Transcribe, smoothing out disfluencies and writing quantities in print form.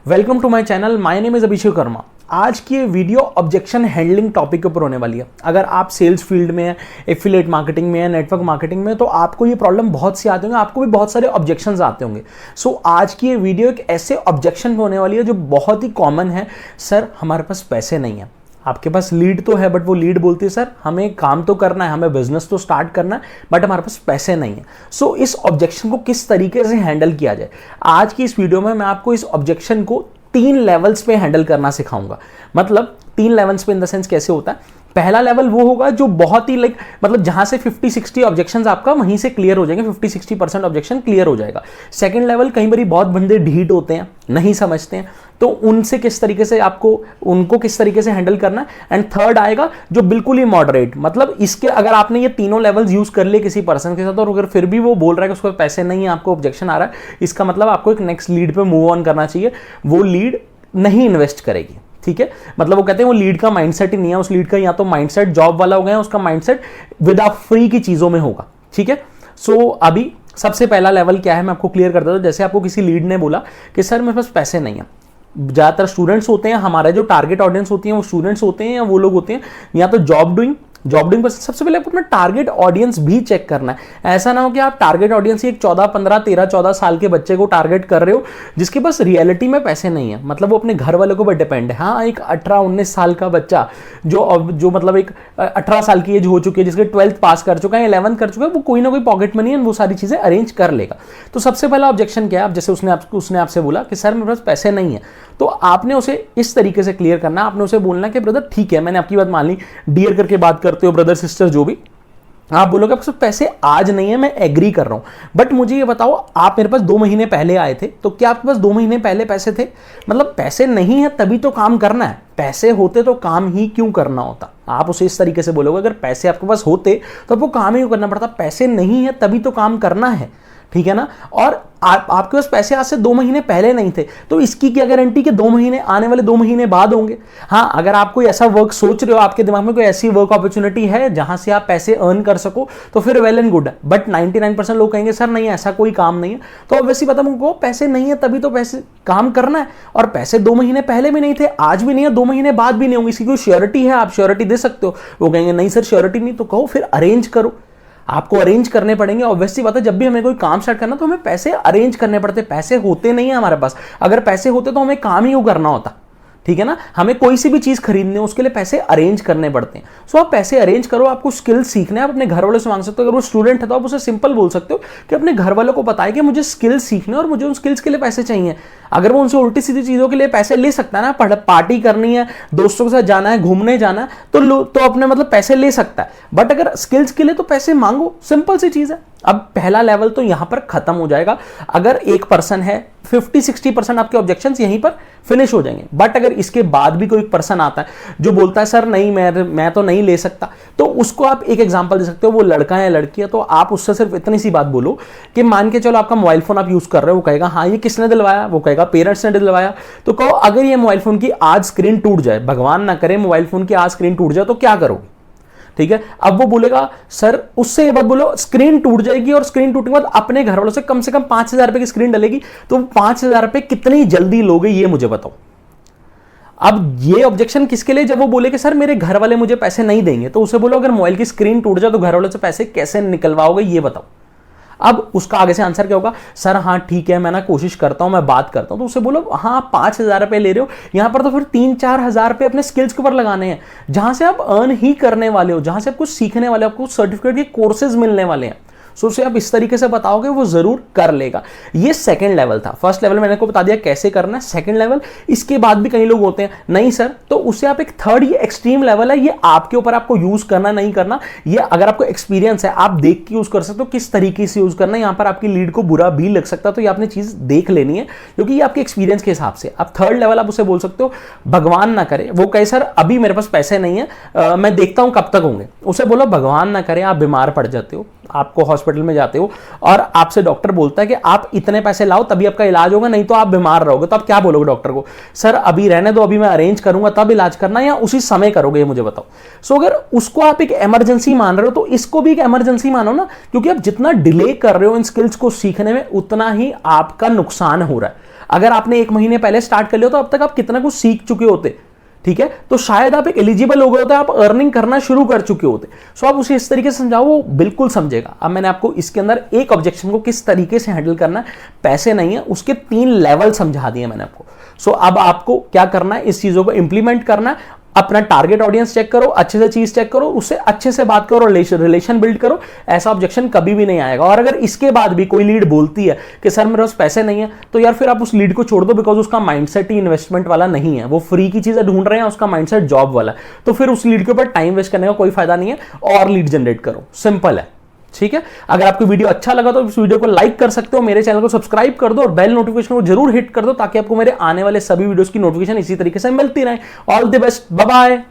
Welcome to my channel, my name is Abhishek Verma. आज की ये वीडियो ऑब्जेक्शन हैंडलिंग टॉपिक के ऊपर होने वाली है। अगर आप सेल्स फील्ड में हैं, एफिलिएट मार्केटिंग में है, नेटवर्क मार्केटिंग में, तो आपको ये प्रॉब्लम बहुत सी आते होंगे, आपको भी बहुत सारे ऑब्जेक्शंस आते होंगे। सो आज की ये वीडियो एक ऐसे ऑब्जेक्शन पे होने वाली है जो बहुत ही कॉमन है। सर हमारे पास पैसे नहीं है। आपके पास लीड तो है, बट वो लीड बोलती है सर हमें काम तो करना है, हमें बिजनेस तो स्टार्ट करना है, बट हमारे पास पैसे नहीं है। सो इस ऑब्जेक्शन को किस तरीके से हैंडल किया जाए, आज की इस वीडियो में मैं आपको इस ऑब्जेक्शन को 3 लेवल्स पे हैंडल करना सिखाऊंगा। मतलब 3 लेवल्स पे इन द सेंस कैसे होता है। पहला लेवल वो होगा जो बहुत ही मतलब जहां से 50-60 ऑब्जेक्शंस आपका वहीं से क्लियर हो जाएंगे, 50-60% ऑब्जेक्शन क्लियर हो जाएगा। सेकंड लेवल कई बार बहुत बंदे ढीठ होते हैं, नहीं समझते हैं, तो उनसे किस तरीके से उनको किस तरीके से हैंडल करना है। एंड थर्ड आएगा जो बिल्कुल ही मॉडरेट, मतलब इसके अगर आपने ये तीनों लेवल्स यूज कर लिए किसी पर्सन के साथ और अगर फिर भी वो बोल रहा है कि उसको पैसे नहीं है, आपको ऑब्जेक्शन आ रहा है, इसका मतलब आपको एक नेक्स्ट लीड पे मूव ऑन करना चाहिए। वो लीड नहीं इन्वेस्ट करेगी, ठीक है। मतलब वो कहते हैं वो लीड का माइंडसेट ही नहीं है, उस लीड का या तो माइंडसेट जॉब वाला हो गया, उसका माइंडसेट विदाउट फ्री की चीजों में होगा, ठीक है। सो अभी सबसे पहला लेवल क्या है मैं आपको क्लियर कर देता हूं। जैसे आपको किसी लीड ने बोला कि सर मेरे पास पैसे नहीं है। ज्यादातर स्टूडेंट्स होते हैं, हमारा जो टारगेट ऑडियंस होती है वो स्टूडेंट्स होते हैं या वो लोग होते हैं या तो जॉब डूइंग पर सबसे पहले आपको अपना टारगेट ऑडियंस भी चेक करना है। ऐसा ना हो कि आप टारगेट ऑडियंस एक 14, 15, 13, 14 साल के बच्चे को टारगेट कर रहे हो जिसके पास रियलिटी में पैसे नहीं है, मतलब वो अपने घर वालों को पर डिपेंड है। हाँ, एक 18-19 साल का बच्चा जो मतलब एक 18 साल की एज हो चुकी है, जिसके 12th पास कर चुका है, 11th कर चुका है, वो कोई ना कोई पॉकेट मनी है, वो सारी चीजें अरेंज कर लेगा। तो सबसे पहला ऑब्जेक्शन क्या है, जैसे उसने आपसे बोला कि सर मेरे पास पैसे नहीं है, तो आपने उसे इस तरीके से क्लियर करना। आपने उसे बोलना कि ब्रदर ठीक है, मैंने आपकी बात मान ली, डियर करके बात करते हो, ब्रदर सिस्टर जो भी, आप बोलोगे आपके पास पैसे आज नहीं है, मैं एग्री कर रहा हूं, बट मुझे ये बताओ आप मेरे पास 2 महीने पहले आए थे, तो क्या आपके पास 2 महीने पहले पैसे थे? मतलब पैसे नहीं है तभी तो काम करना है, पैसे होते तो काम ही क्यों करना होता। आप उसे इस तरीके से बोलोगे अगर पैसे आपके पास होते तो वो काम ही क्यों करना पड़ता। पैसे नहीं है तभी तो काम करना है, ठीक है ना। और आपके पास पैसे आज से 2 महीने पहले नहीं थे, तो इसकी क्या गारंटी कि 2 महीने आने वाले 2 महीने बाद होंगे। हाँ, अगर आप कोई ऐसा वर्क सोच रहे हो, आपके दिमाग में कोई ऐसी वर्क अपॉर्चुनिटी है जहां से आप पैसे अर्न कर सको, तो फिर वेल एंड गुड है। बट 99% लोग कहेंगे सर नहीं ऐसा कोई काम नहीं है, तो ऑब्वियसली पता मुझको पैसे नहीं है तभी तो पैसे काम करना है। और पैसे 2 महीने पहले भी नहीं थे, आज भी नहीं है, 2 महीने बाद भी नहीं होंगे। इसकी कोई श्योरिटी है, आप श्योरिटी दे सकते हो। वो कहेंगे नहीं सर श्योरिटी नहीं, तो कहो फिर अरेंज करो। आपको अरेंज करने पड़ेंगे। ऑब्वियसली बात है, जब भी हमें कोई काम स्टार्ट करना तो हमें पैसे अरेंज करने पड़ते। पैसे होते नहीं है हमारे पास, अगर पैसे होते तो हमें काम ही क्यों करना होता, ठीक है ना। हमें कोई सी भी चीज खरीदनी हो उसके लिए पैसे अरेंज करने पड़ते हैं। सो आप पैसे अरेंज करो, आपको स्किल सीखना है, आप अपने घर वालों से मांग सकते हो। अगर वो स्टूडेंट है तो आप उसे सिंपल बोल सकते हो कि अपने घर वालों को बताएं कि मुझे स्किल सीखने और मुझे उन स्किल्स के लिए पैसे चाहिए। अगर वो उनसे उल्टी सीधी चीजों के लिए पैसे ले सकता है ना, पार्टी करनी है, दोस्तों के साथ जाना है, घूमने जाना है, तो अपने मतलब पैसे ले सकता है। बट अगर स्किल्स के लिए तो पैसे मांगो, सिंपल सी चीज है। अब पहला लेवल तो यहां पर खत्म हो जाएगा। अगर एक पर्सन है 50-60% आपके ऑब्जेक्शंस यहीं पर फिनिश हो जाएंगे। बट अगर इसके बाद भी कोई पर्सन आता है जो बोलता है सर नहीं मैं तो नहीं ले सकता, तो उसको आप एक एग्जांपल दे सकते हो। वो लड़का है लड़की है, तो आप उससे सिर्फ इतनी सी बात बोलो कि मान के चलो आपका मोबाइल फोन आप यूज कर रहे हो, वो कहेगा हाँ ये किसने दिलवाया, वो कहेगा पेरेंट्स ने दिलवाया। तो कहो अगर ये मोबाइल फोन की आज स्क्रीन टूट जाए, भगवान ना करे मोबाइल फोन की आज स्क्रीन टूट जाए, तो क्या करोगे, ठीक है। अब वो बोलेगा सर, उससे ये बात बोलो स्क्रीन टूट जाएगी और स्क्रीन टूटने के बाद अपने घर वालों से कम 5,000 रुपए की स्क्रीन डलेगी, तो 5,000 रुपए कितनी जल्दी लोगे ये मुझे बताओ। अब ये ऑब्जेक्शन किसके लिए, जब वो बोले कि सर मेरे घर वाले मुझे पैसे नहीं देंगे, तो उसे बोलो अगर मोबाइल की स्क्रीन टूट जाए तो घर वालों से पैसे कैसे निकलवाओगे ये बताओ। अब उसका आगे से आंसर क्या होगा, सर हाँ ठीक है मैं ना कोशिश करता हूं, मैं बात करता हूं। तो उसे बोलो हाँ 5,000 रुपए ले रहे हो, यहां पर तो फिर 3-4 हजार रुपए अपने स्किल्स के ऊपर लगाने हैं, जहां से आप अर्न ही करने वाले हो, जहां से आप कुछ सीखने वाले हो, आपको सर्टिफिकेट के कोर्सेज मिलने वाले हैं। सो उसे आप इस तरीके से बताओगे वो जरूर कर लेगा। ये सेकंड लेवल था। फर्स्ट लेवल मैंने आपको बता दिया कैसे करना है। सेकंड लेवल, इसके बाद भी कई लोग होते हैं नहीं सर, तो उससे आप एक थर्ड, ये एक्सट्रीम लेवल है, ये आपके ऊपर, आपको यूज करना नहीं करना। ये अगर आपको एक्सपीरियंस है आप देख के यूज कर सकते हो किस तरीके से यूज करना है। यहां पर आपकी लीड को बुरा भी लग सकता है, तो ये आपने चीज देख लेनी है क्योंकि ये आपके एक्सपीरियंस के हिसाब से। अब थर्ड लेवल आप उसे बोल सकते हो भगवान ना करे, वो कहे सर अभी मेरे पास पैसे नहीं है, मैं देखता हूं कब तक होंगे। उसे बोलो भगवान ना करे आप बीमार पड़ जाते हो, आपको हॉस्पिटल में जाते हो और आपसे डॉक्टर बोलता है कि आप इतने पैसे लाओ तभी आपका इलाज होगा, नहीं तो आप बीमार रहोगे। तो आप क्या बोलोगे डॉक्टर को, सर अभी रहने दो, अभी मैं अरेंज करूंगा तब इलाज करना, या उसी समय करोगे ये मुझे बताओ। सो अगर उसको आप एक इमरजेंसी मान रहे हो तो इसको भी एक इमरजेंसी मानो ना, क्योंकि आप जितना डिले कर रहे हो इन स्किल्स को सीखने में उतना ही आपका नुकसान हो रहा है। अगर आपने 1 महीने पहले स्टार्ट कर लिया तो अब तक आप कितना कुछ सीख चुके होते, ठीक है। तो शायद आप एक एलिजिबल हो गए होते, आप अर्निंग करना शुरू कर चुके होते। सो आप उसे इस तरीके से समझाओ, वो बिल्कुल समझेगा। अब मैंने आपको इसके अंदर एक ऑब्जेक्शन को किस तरीके से हैंडल करना है, पैसे नहीं है, उसके 3 लेवल समझा दिए मैंने आपको। सो अब आपको क्या करना है, इस चीजों को इंप्लीमेंट करना है। अपना टारगेट ऑडियंस चेक करो, अच्छे से चीज चेक करो, उससे अच्छे से बात करो, रिलेशन बिल्ड करो, ऐसा ऑब्जेक्शन कभी भी नहीं आएगा। और अगर इसके बाद भी कोई लीड बोलती है कि सर मेरे पास पैसे नहीं है, तो यार फिर आप उस लीड को छोड़ दो, बिकॉज उसका माइंडसेट ही इन्वेस्टमेंट वाला नहीं है, वो फ्री की चीजें ढूंढ रहे हैं, उसका माइंडसेट जॉब वाला है। तो फिर उस लीड के ऊपर टाइम वेस्ट करने का कोई फायदा नहीं है, और लीड जनरेट करो, सिंपल है, ठीक है। अगर आपको वीडियो अच्छा लगा तो इस वीडियो को लाइक कर सकते हो, मेरे चैनल को सब्सक्राइब कर दो और बेल नोटिफिकेशन को जरूर हिट कर दो, ताकि आपको मेरे आने वाले सभी वीडियोस की नोटिफिकेशन इसी तरीके से मिलती रहे। All the best, bye bye.